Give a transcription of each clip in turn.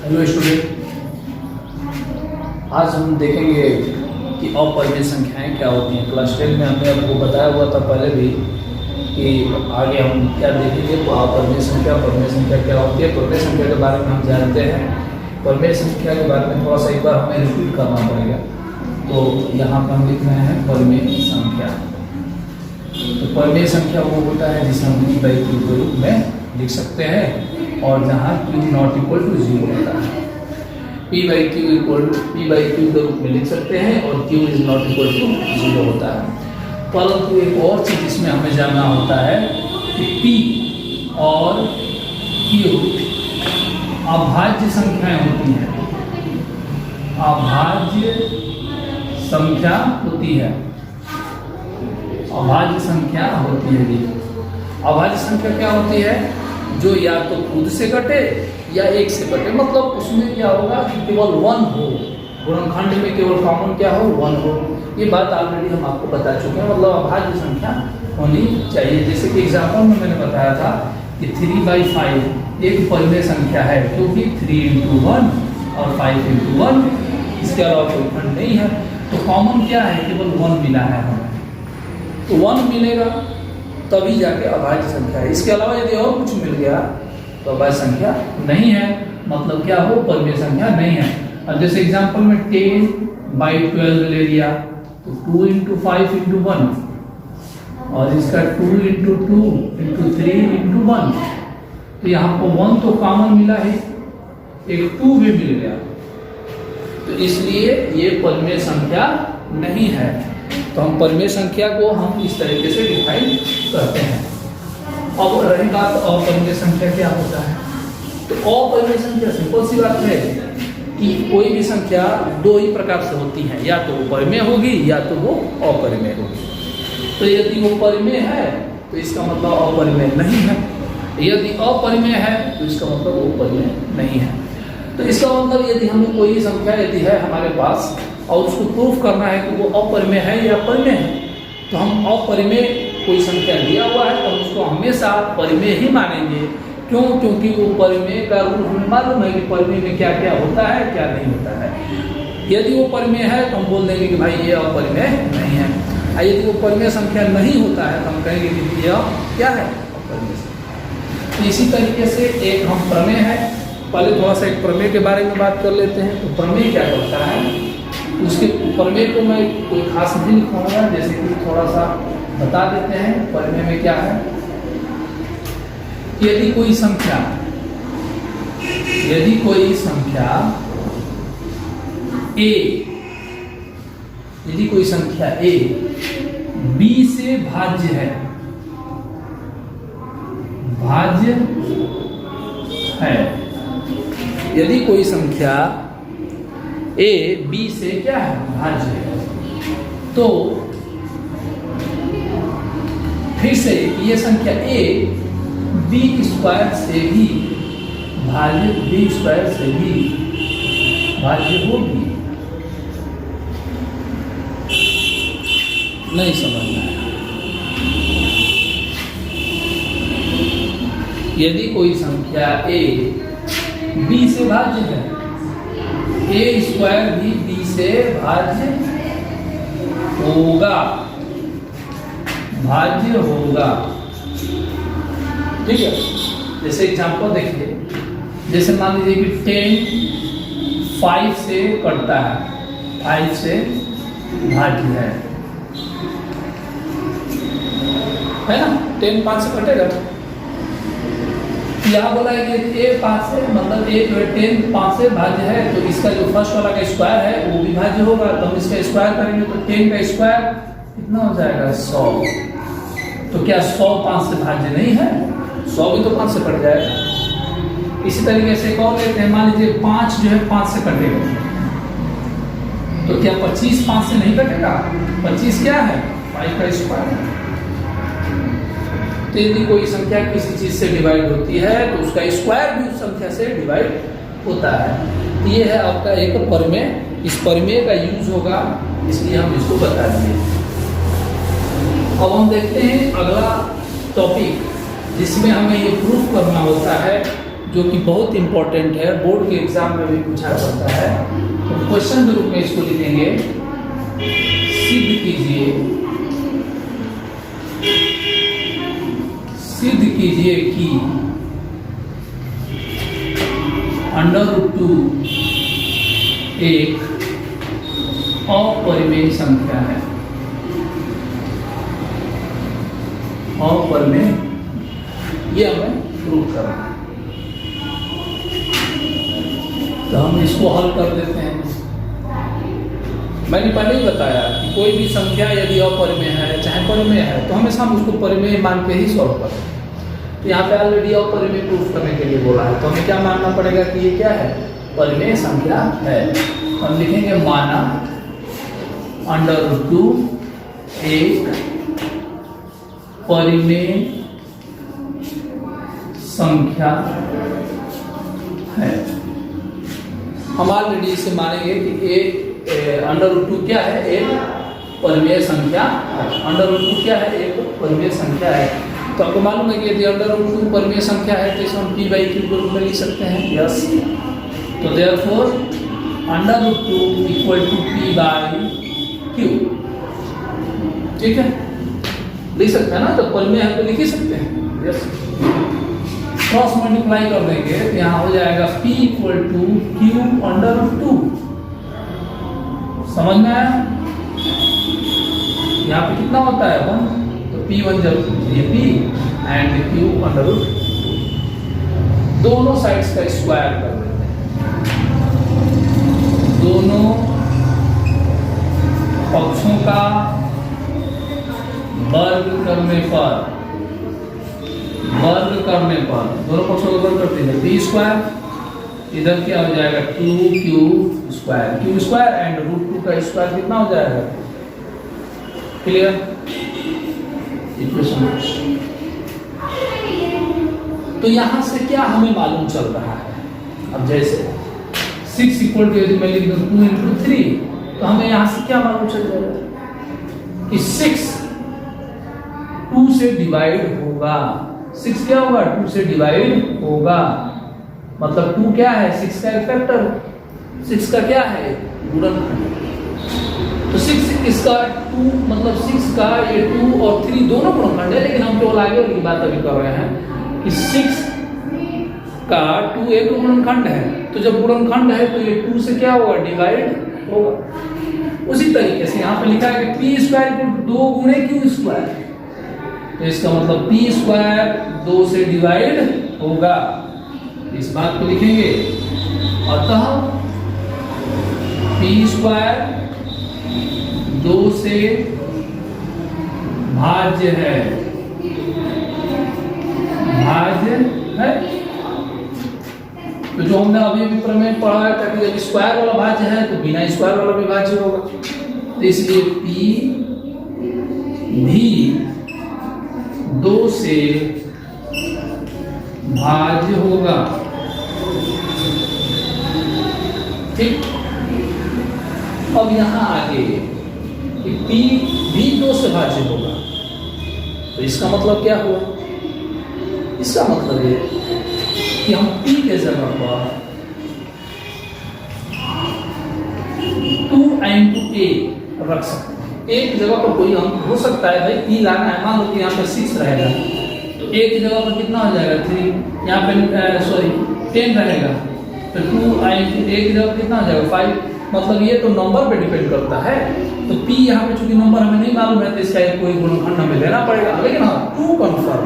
Hello student, आज हम देखेंगे कि अपरिमेय संख्याएं क्या होती हैं। क्लास 10 में हमने आपको बताया हुआ था पहले भी कि आगे हम क्या देखेंगे। तो अपरिमेय संख्या क्या होती है। परिमेय संख्या के बारे में हम जानते हैं। परिमेय संख्या के बारे में थोड़ा सा एक बार हमें रिपीट करना पड़ेगा। तो यहाँ पर हम लिख रहे हैं परिमेय संख्या। तो परिमेय संख्या वो होता है जिसे हम p/q के रूप में लिख सकते हैं, और जहाँ q नॉट इक्वल टू 0 होता है। p/q के रूप में लिख सकते हैं और q is not equal to 0 होता है। परंतु एक और चीज इसमें हमें जानना होता है कि p और q अभाज्य संख्याएं होती हैं। अभाज्य संख्या होती है। अभाज्य संख्या होती है जी। अभाज्य संख्या क्या होती है? जो या तो खुद से कटे या एक से कटे। मतलब उसमें क्या होगा कि केवल 1 हो। गुणनखंड में केवल कॉमन क्या हो? 1 हो। ये बात ऑलरेडी हम आपको बता चुके हैं। मतलब अभाज्य संख्या होनी चाहिए। जैसे कि एग्जाम्पल में मैंने बताया था कि 3/5 एक परिमेय संख्या है, क्योंकि 3 × 1 और 5 × 1 इसके अलावा कोई खंड नहीं है। तो कॉमन क्या है? केवल 1 मिला है हमें। तो 1 मिलेगा तभी जाके अभाज्य संख्या है। इसके अलावा यदि और कुछ मिल गया तो अभाज्य संख्या नहीं है। मतलब क्या हो? परिमेय संख्या नहीं है। अब जैसे एग्जांपल में 10/12 ले लिया तो 2 × 5 × 1 और इसका 2 × 2 × 3 × 1। तो यहाँ पर 1 तो कॉमन मिला है, एक 2 भी मिल गया, तो इसलिए ये परिमेय संख्या नहीं है। तो हम परिमेय संख्या को हम इस तरीके से डिफाइन करते हैं। अब रही बात अपरिमेय संख्या क्या होता है। तो अपरिमेय संख्या सिंपल सी बात है कि कोई भी संख्या दो ही प्रकार से होती है, या तो वो परिमेय होगी या तो वो अपरिमेय होगी। तो यदि वो परिमेय है तो इसका मतलब अपरिमेय नहीं है। यदि अपरिमेय है तो इसका मतलब वो परिमेय नहीं है। तो इसका मतलब यदि हमें कोई संख्या यदि है हमारे पास और उसको प्रूफ करना है कि वो अपरिमेय है या परिमेय है, तो हम अपरिमेय कोई संख्या दिया हुआ है तो हम उसको हमेशा परिमेय ही मानेंगे। क्यों? क्योंकि वो परिमेय का रूल हमें मालूम है कि परिमेय में क्या क्या होता है, क्या नहीं होता है। यदि वो परिमेय है तो हम बोल देंगे कि भाई ये अपरिमेय नहीं है। और यदि वो परिमेय संख्या नहीं होता है तो हम कहेंगे कि यह क्या है? अपरिमेय संख्या। तो इसी तरीके से एक हम प्रमेय है। पहले थोड़ा सा एक प्रमेय के बारे में बात कर लेते हैं। तो प्रमेय क्या करता है, उसके प्रमेय को मैं कोई खास नहीं लिखूंगा, जैसे कि थोड़ा सा बता देते हैं प्रमेय में क्या है। यदि कोई संख्या a, यदि कोई संख्या a b से भाज्य है, यदि कोई संख्या a b से क्या है? भाज्य है। तो फिर से ये संख्या a b² से भी भाज्य, b² से भी भाज्य होगी। नहीं समझना है। यदि कोई संख्या a b से भाज्य है, a² भी b से भाज्य होगा, ठीक है। जैसे एग्जांपल देखिए, जैसे मान लीजिए कि 10 5 से कटता है, 5 से भाज्य है ना। 10 5 से कटेगा। यहाँ बोला है कि a 5 से, मतलब a जो है 10 5 से भाज्य है, तो इसका जो फर्स्ट वाला का स्क्वायर है वो भी भाज्य होगा। तो हम इसका स्क्वायर करेंगे तो 10 का स्क्वायर कितना हो जाएगा? 100। तो क्या 100 5 से भाज्य नहीं है? 100 भी तो 5 से कट जाएगा। इसी तरीके से एक और लेते हैं। मान लीजिए 5 जो है 5 से कटेगा, तो क्या 25 5 से नहीं कटेगा? 25 क्या है? 5 का स्क्वायर। तो यदि कोई संख्या किसी चीज से डिवाइड होती है तो उसका स्क्वायर भी उस संख्या से डिवाइड होता है। ये है आपका एक प्रमेय। इस प्रमेय का यूज होगा, इसलिए हम इसको बता दिए। अब हम देखते हैं अगला टॉपिक, जिसमें हमें ये प्रूफ करना होता है जो कि बहुत इंपॉर्टेंट है, बोर्ड के एग्जाम में भी पूछा जाता है। तो क्वेश्चन के रूप में इसको लिखेंगे, सिद्ध कीजिए कि √2 एक अपरिमेय संख्या है। अपरिमेय, ये हमें प्रूव करना है। तो हम इसको हल कर देते हैं। मैंने पहले ही बताया कि कोई भी संख्या यदि अपरिमेय है चाहे परिमेय है, तो हमेशा हम उसको परिमेय मान के ही सॉल्व करें। तो यहाँ पे ऑलरेडी अपरिमेय प्रूफ करने के लिए बोला है, तो हमें क्या मानना पड़ेगा कि ये क्या है, परिमेय संख्या है। हम लिखेंगे माना √2 एक परिमेय संख्या है। हम ऑलरेडी इसे मानेंगे कि एक √2 क्या है, एक परिमेय संख्या है। √2 क्या है, एक परिमेय संख्या है। तो आपको मालूम है कि यदि √2 परिमेय संख्या है तो इसे हम p/q के रूप में लिख सकते हैं। यस, तो देयरफॉर √2 = p/q। ठीक है, लिख सकते हैं ना, तो परिमेय है तो लिख ही सकते हैं। यस, क्रॉस मल्टीप्लाई कर देंगे तो यहाँ हो जाएगा p = q/2। समझ में आया? यहाँ पे कितना होता है 1, तो p1 जब ये p एंड q/2, दोनों साइड्स का स्क्वायर कर देते हैं। दोनों पक्षों का वर्ग करने पर दोनों पक्षों का वर्ग करते हैं p², इधर क्या हो जाएगा 2q², q² एंड √2 का स्क्वायर कितना हो जाएगा? क्लियर? इक्वेशन। तो यहां से क्या हमें मालूम चल रहा है? अब जैसे 6 = यदि मैं लिख दूं 2 × 3, तो हमें यहां से क्या मालूम चल जाएगा कि 6 2 से डिवाइड होगा। 6 क्या होगा? 2 से डिवाइड होगा। मतलब 2 क्या है? 6 का एक फैक्टर। 6 का क्या है? गुणनखंड। तो 6 इसका 2 मतलब 6 का ये 2 और 3 दोनों गुणनखंड है, लेकिन हम केवल आगे वाली बात अभी कर रहे हैं कि 6 का 2 एक गुणनखंड है। तो जब गुणनखंड है तो ये 2 से क्या होगा? डिवाइड होगा। उसी तरीके से यहाँ पे लिखा है कि p² = 2 × q²। तो इसका मतलब p² 2 से डिवाइड होगा। इस बात को लिखेंगे, अतः p² 2 से भाज्य है। तो जो हमने अभी भी प्रमेय पढ़ा है कि जब स्क्वायर वाला भाज्य है तो बिना स्क्वायर वाला भी भाज्य होगा। तो इसलिए p भी 2 से भाज्य होगा। ठीक, अब यहां आगे कि p भी 2 से भाज्य होगा, तो इसका मतलब क्या हुआ? इसका मतलब है कि हम p के जगह पर 2 × a रख सकते हैं। एक जगह पर कोई अंक हो सकता है, भाई p लाना है, मान लो कि यहाँ पर 6 रहेगा, तो एक की जगह पर कितना हो जाएगा 3, यहाँ पे 10 रहेगा, तो 2 × एक की जगह कितना हो जाएगा 5। मतलब ये तो नंबर पे डिपेंड करता है। तो p यहाँ पे चूंकि नंबर हमें नहीं मालूम है, तो इसका कोई गुणनखंड हमें लेना पड़ेगा। लेकिन हाँ 2 कन्फर्म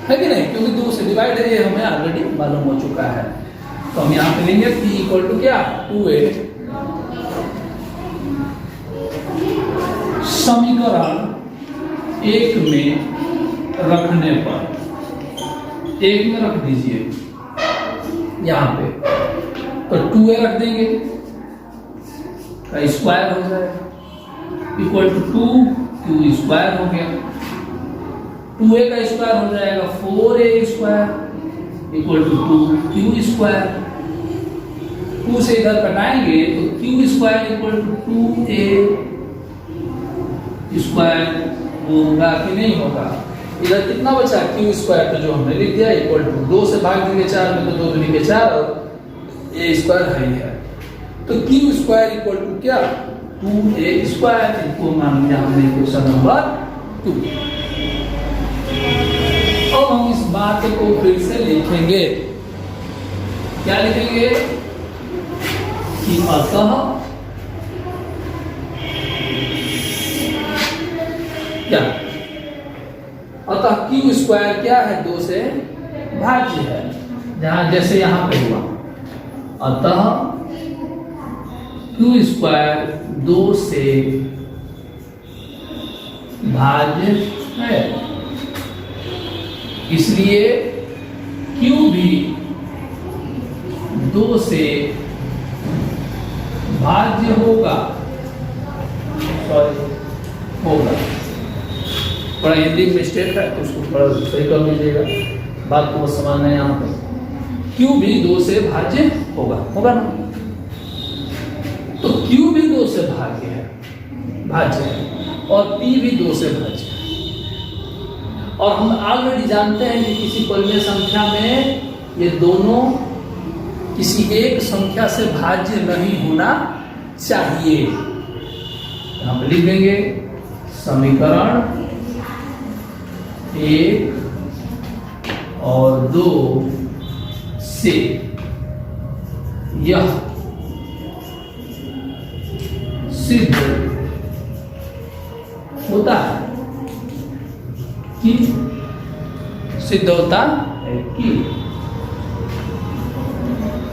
है कि नहीं, क्योंकि 2 से डिवाइड है, ये हमें ऑलरेडी मालूम हो चुका है। तो हम यहाँ पे लेंगे p = क्या 2a। समीकरण 1 में रखने पर 1 में रख दीजिए यहाँ पे, तो 2a रख देंगे, स्क्वायर हो जाएगा = 2 q² हो गया। 2a का स्क्वायर हो जाएगा 4a² = 2q²। 2 से इधर घटाएंगे तो q² = 2a² होगा कि नहीं होगा? इधर कितना बचा, क्यू स्क्वायर तो जो हमने लिख दिया इक्वल टू 2 से भाग देंगे 4 में, तो 2 दूनी के 4 और ए स्क्वायर है ही है। तो क्यू स्क्वायर इक्वल टू क्या, 2a स्क्वायर। इनको मान लिया हमने क्वेश्चन नंबर 2। अब हम इस बात को फिर से लिखेंगे, क्या लिखेंगे कि अतः क्या, अतः क्यू स्क्वायर क्या है, 2 से भाज्य है। जहां जैसे यहां पे हुआ, अतः क्यू स्क्वायर 2 से भाज्य है, इसलिए क्यू भी 2 से भाज्य होगा, सॉरी होगा, थोड़ा हिंदी मिस्टेक है तो उसको थोड़ा सही कर लीजिएगा, बात को समझना है। यहाँ पे क्यू भी 2 से भाज्य होगा, होगा ना, तो क्यू भी 2 से भाज्य है और पी भी 2 से भाज्य है। और हम ऑलरेडी जानते हैं कि किसी परिमेय संख्या में ये दोनों किसी एक संख्या से भाज्य नहीं होना चाहिए। यहां पर लिख देंगे समीकरण 1 और 2 से यह सिद्ध होता है कि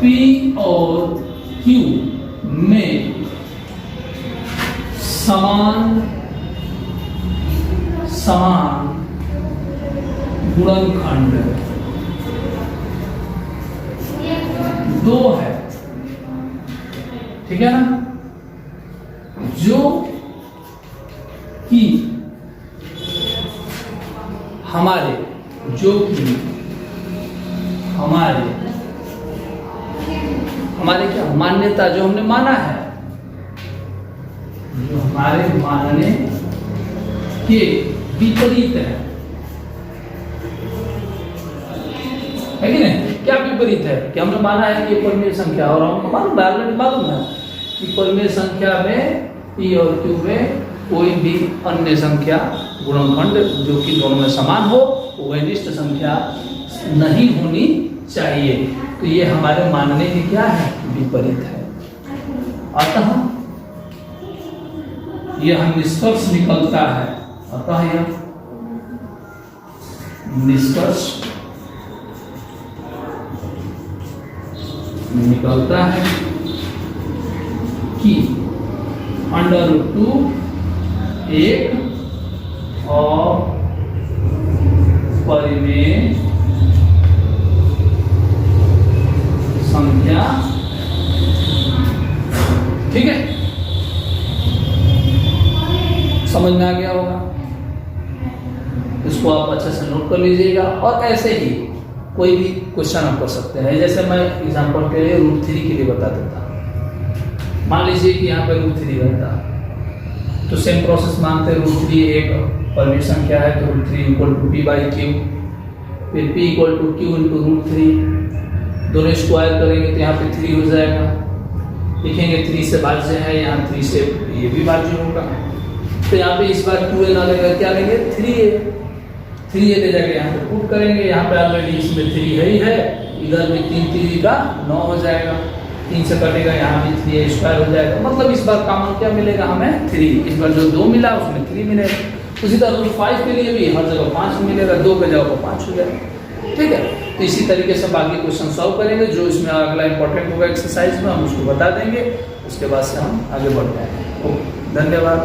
P और Q में समान गुणनखंड 2 है, ठीक है ना, जो कि हमारे क्या मान्यता, जो हमने माना है, जो हमारे मानने के विपरीत है कि नहीं? क्या विपरीत है कि हमने माना है कि परिमेय संख्या, और हमको मालूम है कि परिमेय संख्या में P और Q में कोई भी अन्य संख्या गुणनखंड जो कि दोनों में समान हो, वो निष्ठ संख्या नहीं होनी चाहिए। तो ये हमारे मानने के क्या है, विपरीत है। अतः यह निष्कर्ष निकलता है, अतः यह निष्कर्ष निकलता है कि √2 एक और परिमेय संख्या, ठीक है, समझ में आ गया होगा। इसको आप अच्छे से नोट कर लीजिएगा। और ऐसे ही कोई भी क्वेश्चन आप कर सकते हैं। जैसे मैं एग्जांपल के लिए √3 के लिए बता देता हूँ। मान लीजिए कि यहाँ पे √3 रहता, तो सेम प्रोसेस मानते हैं √3 एक परिमेय संख्या है, तो √3 = P/Q, फिर P = Q × √3, दोनों स्क्वायर करेंगे तो यहाँ पे 3 हो जाएगा। लिखेंगे 3 से भाज्य है, यहाँ 3 से ये भी भाज्य होगा। तो यहाँ पे इस बार 2a ना लेगा, क्या लेंगे 3a ले जाकर यहाँ पे पुट करेंगे। यहाँ पे ऑलरेडी इसमें 3 है ही है, इधर में 3 का 9 हो जाएगा, 3 से कटेगा, यहाँ भी 3a स्क्वायर हो जाएगा। मतलब इस बार कॉमन क्या मिलेगा हमें, 3। इस बार जो 2 मिला उसमें 3 मिलेगा। उसी तरह √5 के लिए भी हर जगह 5 मिलेगा, 2 के जगह पर 5 हो जाएगा, ठीक है। तो इसी तरीके से बाकी क्वेश्चन सॉल्व करेंगे। जो इसमें अगला इंपॉर्टेंट होगा एक्सरसाइज में, हम उसको बता देंगे, उसके बाद से हम आगे बढ़ जाएंगे। ओके, धन्यवाद।